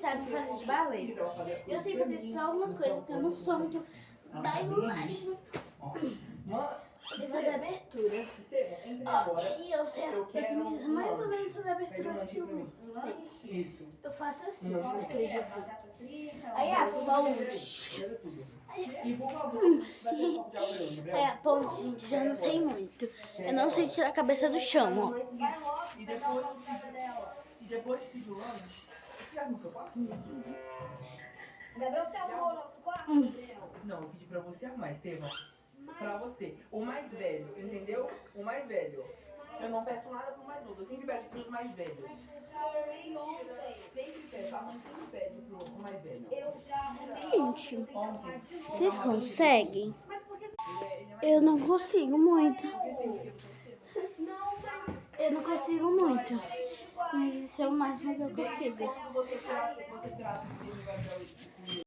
sabem fazer de balé. Eu sei fazer só algumas coisas, porque eu não sou muito da iluminaria. Eu sei fazer abertura. Ó, e eu sei, eu tenho mais ou menos fazer abertura que eu Isso. Eu faço assim, ó, abertura de filme. Aí a ponte. E por favor, vai ter um copo de água pra eu, Gabriel? Aí a ponte, gente, já não sei muito. Eu não sei tirar a cabeça do chão, ó. E depois de pedir o lanche, você já arrumou seu quarto? Gabriel, você arrumou o nosso quarto, Gabriel? Não, eu pedi pra você arrumar, Estevam. Pra você. O mais velho, entendeu? O mais velho. Eu não peço nada pro mais novo, eu sempre peço pros mais velhos. Eu já arrumei ontem. Sempre peço, a mãe sempre pede pro mais velho. Eu já arrumei Gente, ontem. Eu tenho que arrumar de novo. vocês conseguem? Mas por que... Eu não consigo muito. Não, mas... Eu não consigo muito. Mas isso é o máximo que eu consigo. Quando você tirar a tristeza, vai dar o